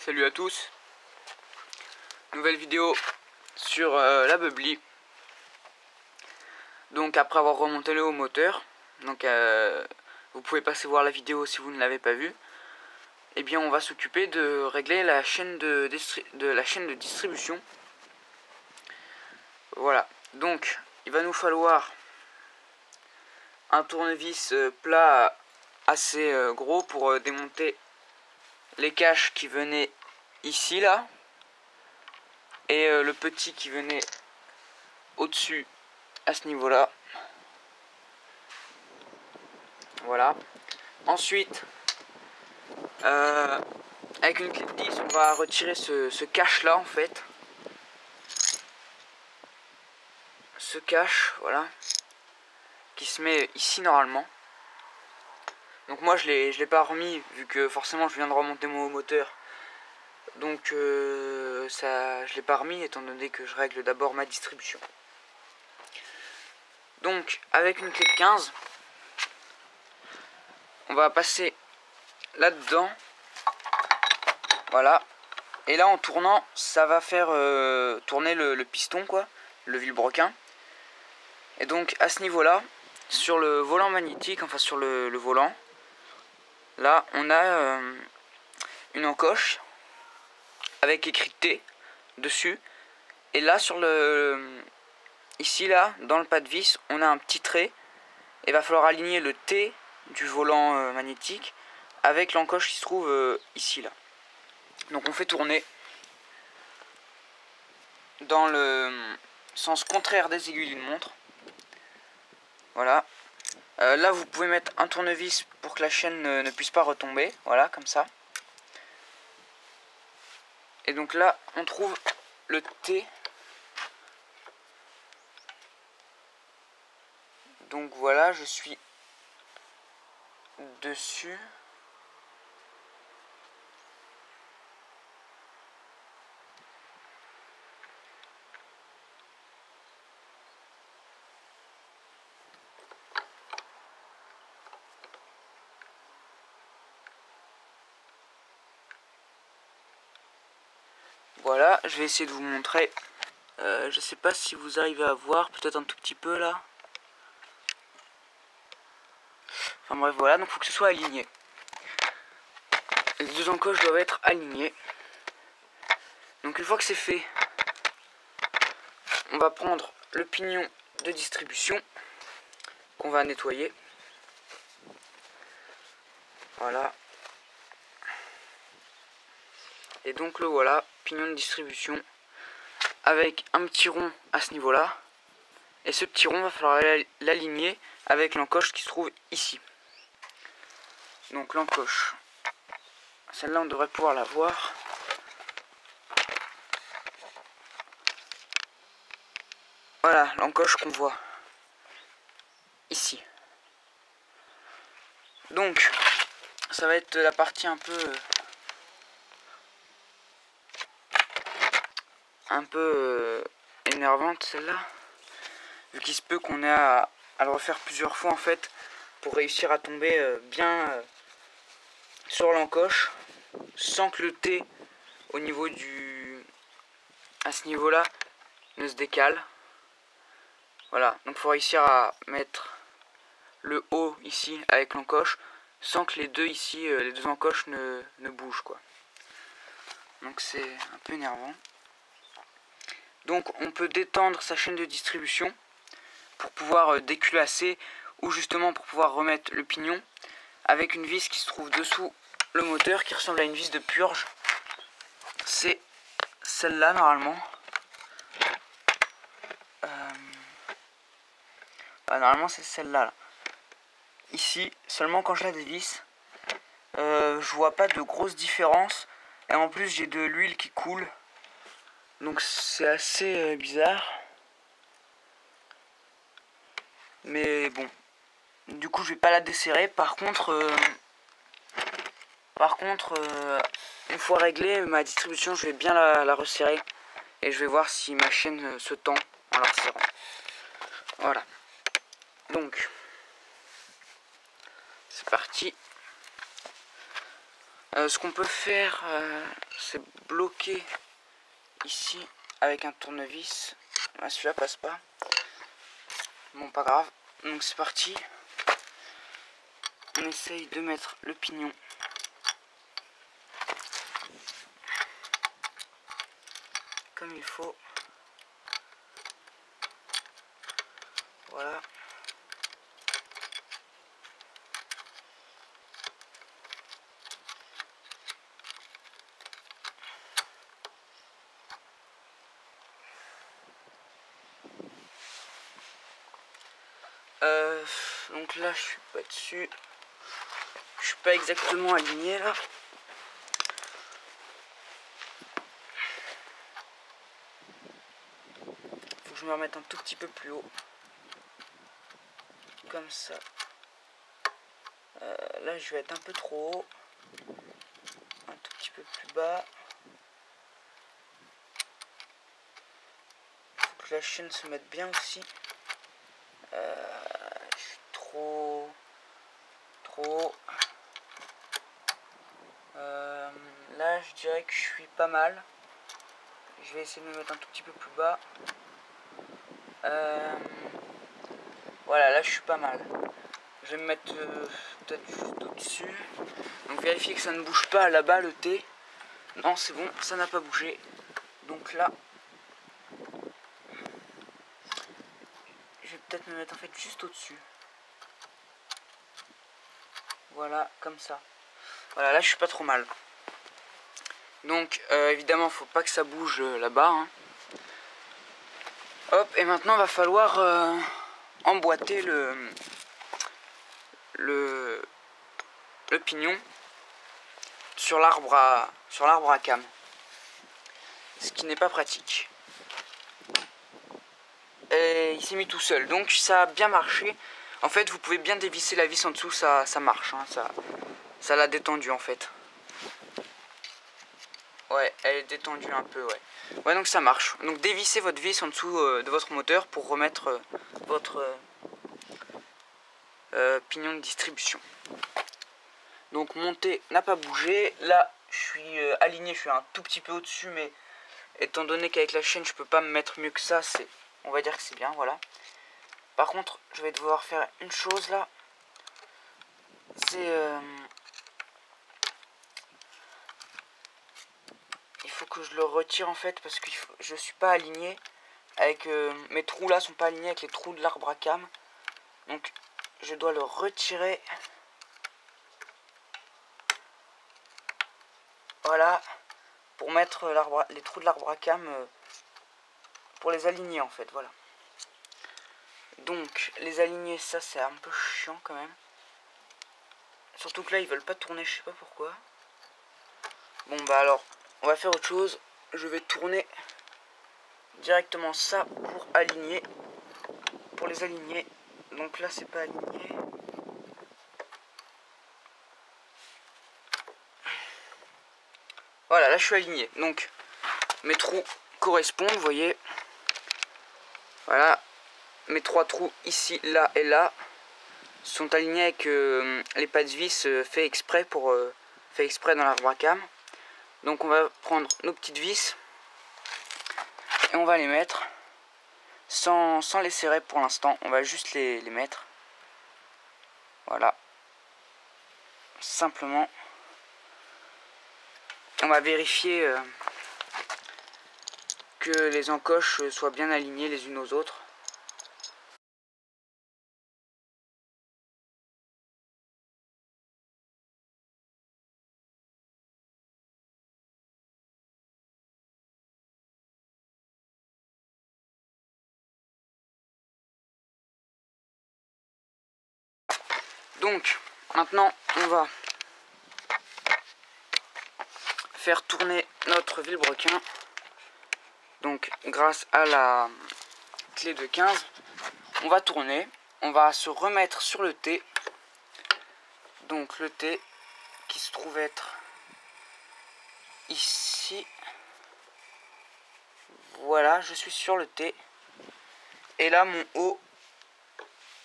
Salut à tous. Nouvelle vidéo sur la Bubbly. Donc après avoir remonté le haut moteur, donc vous pouvez passer voir la vidéo si vous ne l'avez pas vue. Et bien on va s'occuper de régler la chaîne de distribution. Voilà. Donc il va nous falloir un tournevis plat assez gros pour démonter les caches qui venaient ici là, et le petit qui venait au-dessus à ce niveau là. Voilà. Ensuite avec une clé de 10 on va retirer ce cache là en fait, ce cache, voilà, qui se met ici normalement. Donc moi je l'ai pas remis vu que forcément je viens de remonter mon moteur. Donc je l'ai pas remis étant donné que je règle d'abord ma distribution. Donc avec une clé de 15, on va passer là-dedans. Voilà. Et là en tournant, ça va faire tourner le piston, quoi, le vilebrequin. Et donc à ce niveau-là, sur le volant magnétique, enfin sur le volant, là on a une encoche avec écrit T dessus. Et là sur ici là, dans le pas de vis, on a un petit trait. Et il va falloir aligner le T du volant magnétique avec l'encoche qui se trouve ici là. Donc on fait tourner dans le sens contraire des aiguilles d'une montre. Voilà. Là vous pouvez mettre un tournevis pour que la chaîne ne puisse pas retomber. Voilà, comme ça. Et donc là on trouve le T. Donc voilà, je suis dessus. Voilà, je vais essayer de vous montrer. Je sais pas si vous arrivez à voir, peut-être un tout petit peu là. Enfin bref, voilà, donc il faut que ce soit aligné. Les deux encoches doivent être alignées. Donc une fois que c'est fait, on va prendre le pignon de distribution qu'on va nettoyer. Voilà. Et donc le voilà, pignon de distribution avec un petit rond à ce niveau-là. Et ce petit rond, va falloir l'aligner avec l'encoche qui se trouve ici. Donc l'encoche, celle-là on devrait pouvoir la voir. Voilà, l'encoche qu'on voit ici. Donc ça va être la partie un peu énervante, celle-là, vu qu'il se peut qu'on ait à le refaire plusieurs fois en fait pour réussir à tomber bien sur l'encoche sans que le T au niveau à ce niveau là ne se décale. Voilà, donc il faut réussir à mettre le haut ici avec l'encoche sans que les deux ici, les deux encoches ne bougent, quoi. Donc c'est un peu énervant. Donc on peut détendre sa chaîne de distribution pour pouvoir déculasser, ou justement pour pouvoir remettre le pignon avec une vis qui se trouve dessous le moteur qui ressemble à une vis de purge. C'est celle-là normalement. Normalement c'est celle-là. Ici, seulement quand je la dévisse, je vois pas de grosse différence. Et en plus j'ai de l'huile qui coule. Donc c'est assez bizarre. Mais bon. Du coup je vais pas la desserrer. Par contre, une fois réglée, ma distribution, je vais bien la resserrer. Et je vais voir si ma chaîne se tend en la resserrant. Voilà. Donc, c'est parti. Ce qu'on peut faire, c'est bloquer ici avec un tournevis. Ah, celui-là passe pas. Bon, pas grave. Donc c'est parti. On essaye de mettre le pignon comme il faut. Voilà. Donc là je suis pas dessus. Je suis pas exactement aligné là. Faut que je me remette un tout petit peu plus haut. Comme ça. Là je vais être un peu trop haut. Un tout petit peu plus bas. Faut que la chaîne se mette bien aussi. Je suis trop haut. Là je dirais que je suis pas mal. Je vais essayer de me mettre un tout petit peu plus bas. Voilà, là je suis pas mal. Je vais me mettre peut-être juste au-dessus. Donc vérifier que ça ne bouge pas là-bas le T. Non, c'est bon, ça n'a pas bougé. Donc là, je vais peut-être me mettre en fait juste au-dessus. Voilà, comme ça. Voilà, là je suis pas trop mal. Donc évidemment, faut pas que ça bouge là-bas. Hein. Hop, et maintenant va falloir emboîter le pignon sur l'arbre à cam. Ce qui n'est pas pratique. Et il s'est mis tout seul, donc ça a bien marché. En fait, vous pouvez bien dévisser la vis en dessous, ça marche. Hein, ça l'a détendu en fait. Ouais, elle est détendue un peu, ouais. Ouais, donc ça marche. Donc dévissez votre vis en dessous de votre moteur pour remettre votre pignon de distribution. Donc mon T n'a pas bougé. Là, je suis aligné, je suis un tout petit peu au-dessus, mais étant donné qu'avec la chaîne, je peux pas me mettre mieux que ça, on va dire que c'est bien, voilà. Par contre, je vais devoir faire une chose là. C'est... il faut que je le retire en fait parce que je suis pas aligné avec... mes trous là sont pas alignés avec les trous de l'arbre à cam. Donc je dois le retirer. Voilà. Pour mettre les trous de l'arbre à cam pour les aligner en fait, voilà. Donc les aligner, ça c'est un peu chiant quand même. Surtout que là ils veulent pas tourner, je sais pas pourquoi. Bon bah alors, on va faire autre chose. Je vais tourner directement ça pour les aligner. Donc là c'est pas aligné. Voilà, là je suis aligné. Donc mes trous correspondent, vous voyez. Voilà, mes 3 trous ici, là et là sont alignés avec les pas de vis fait exprès dans l'arbre à cam. Donc on va prendre nos petites vis et on va les mettre sans les serrer pour l'instant. On va juste les mettre. Voilà. Simplement. On va vérifier que les encoches soient bien alignées les unes aux autres. Donc, maintenant, on va faire tourner notre vilebrequin. Donc, grâce à la clé de 15, on va tourner. On va se remettre sur le T. Donc, le T qui se trouve être ici. Voilà, je suis sur le T. Et là, mon haut,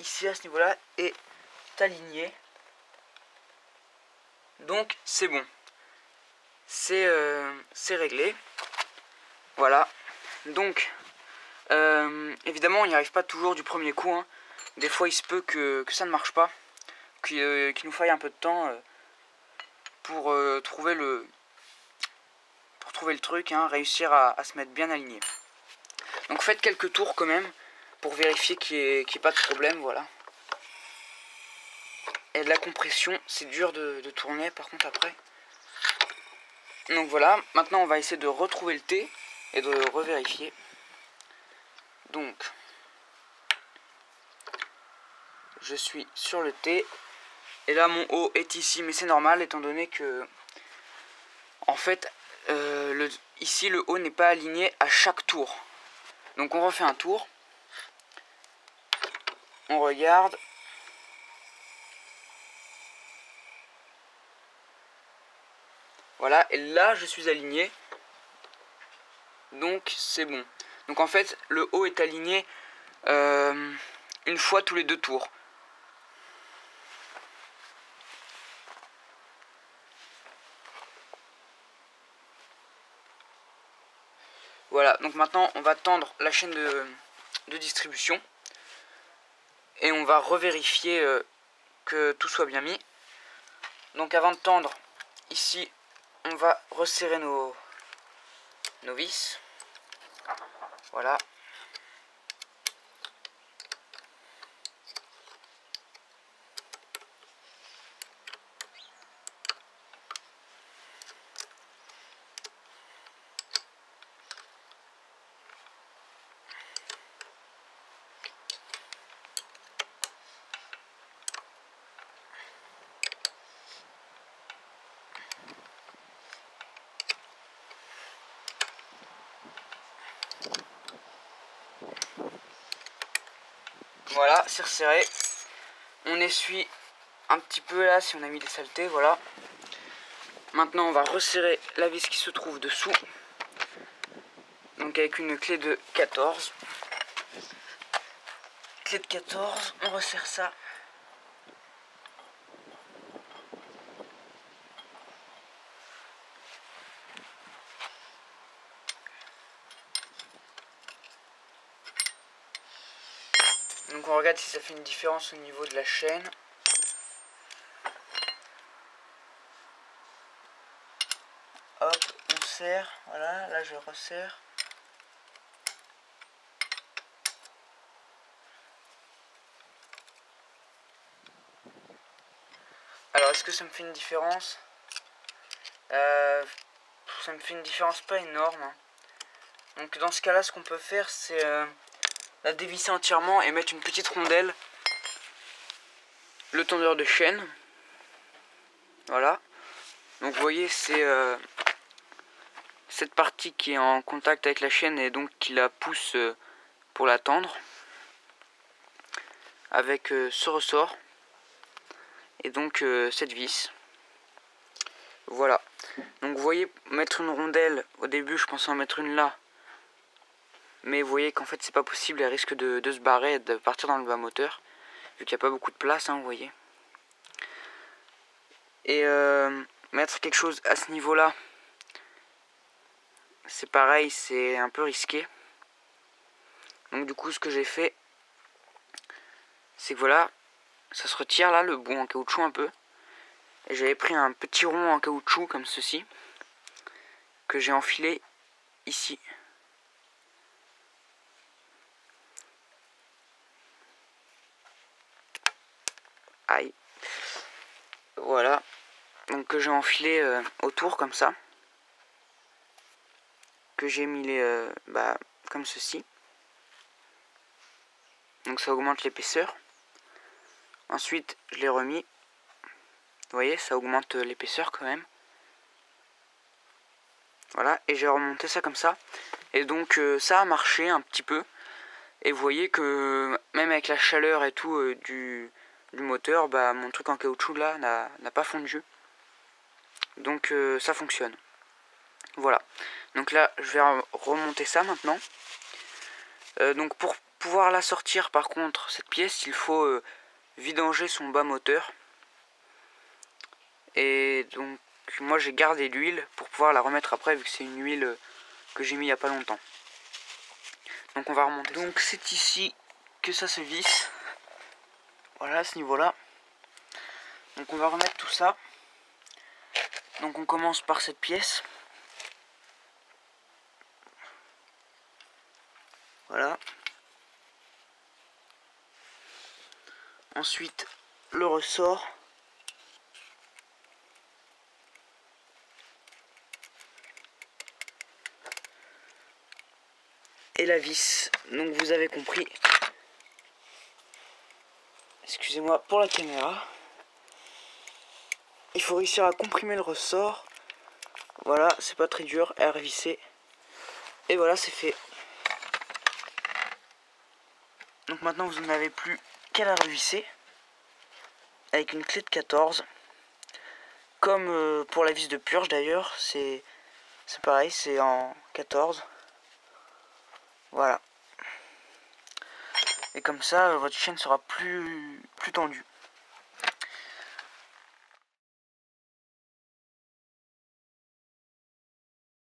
ici à ce niveau-là, est aligné. Donc, c'est bon. c'est réglé. Voilà. Donc, évidemment, on n'y arrive pas toujours du premier coup, hein. Des fois, il se peut que ça ne marche pas, qu'il nous faille un peu de temps pour trouver le truc, hein, réussir à se mettre bien aligné. Donc faites quelques tours quand même pour vérifier qu'il n'y ait pas de problème, voilà. Et de la compression, c'est dur de tourner par contre après. Donc voilà, maintenant on va essayer de retrouver le T et de revérifier. Donc, je suis sur le T. Et là mon O est ici, mais c'est normal étant donné que, en fait, ici le O n'est pas aligné à chaque tour. Donc on refait un tour. On regarde. Voilà, et là je suis aligné. Donc c'est bon. Donc en fait, le haut est aligné une fois tous les 2 tours. Voilà, donc maintenant on va tendre la chaîne de distribution. Et on va revérifier que tout soit bien mis. Donc avant de tendre, ici, on va resserrer nos vis. Voilà. Voilà, c'est resserré. On essuie un petit peu là si on a mis des saletés, voilà. Maintenant on va resserrer la vis qui se trouve dessous. Donc avec une clé de 14. Clé de 14, on resserre ça. Donc on regarde si ça fait une différence au niveau de la chaîne. Hop, on serre, voilà, là je resserre. Alors est-ce que ça me fait une différence? Ça me fait une différence pas énorme, hein. Donc dans ce cas là, ce qu'on peut faire, c'est la dévisser entièrement et mettre une petite rondelle, le tendeur de chaîne. Voilà. Donc vous voyez, c'est cette partie qui est en contact avec la chaîne et donc qui la pousse pour la tendre avec ce ressort et donc cette vis. Voilà. Donc vous voyez, mettre une rondelle, au début je pensais en mettre une là, mais vous voyez qu'en fait c'est pas possible, elle risque de se barrer et de partir dans le bas moteur, vu qu'il n'y a pas beaucoup de place, hein, vous voyez. Et mettre quelque chose à ce niveau là, c'est pareil, c'est un peu risqué. Donc du coup ce que j'ai fait, c'est que voilà, ça se retire là, le bout en caoutchouc un peu. Et j'avais pris un petit rond en caoutchouc comme ceci, que j'ai enfilé ici. Aïe. Voilà. Donc que j'ai enfilé autour comme ça. Que j'ai mis comme ceci. Donc ça augmente l'épaisseur. Ensuite je l'ai remis. Vous voyez, ça augmente l'épaisseur quand même. Voilà, et j'ai remonté ça comme ça. Et donc ça a marché un petit peu. Et vous voyez que même avec la chaleur et tout du moteur, mon truc en caoutchouc là n'a pas fondu. Donc ça fonctionne. Voilà. Donc là, je vais remonter ça maintenant. Donc pour pouvoir la sortir par contre, cette pièce, il faut vidanger son bas moteur. Et donc Puis moi j'ai gardé l'huile pour pouvoir la remettre après vu que c'est une huile que j'ai mis il n'y a pas longtemps. Donc on va remonter. Donc c'est ici que ça se visse. Voilà, à ce niveau-là. Donc on va remettre tout ça. Donc on commence par cette pièce. Voilà. Ensuite le ressort. Et la vis. Donc vous avez compris. Excusez-moi pour la caméra. Il faut réussir à comprimer le ressort. Voilà, c'est pas très dur à revisser. Et voilà, c'est fait. Donc maintenant vous n'avez plus qu'à la revisser. Avec une clé de 14. Comme pour la vis de purge d'ailleurs. C'est pareil, c'est en 14. Voilà. Et comme ça, votre chaîne sera plus tendue.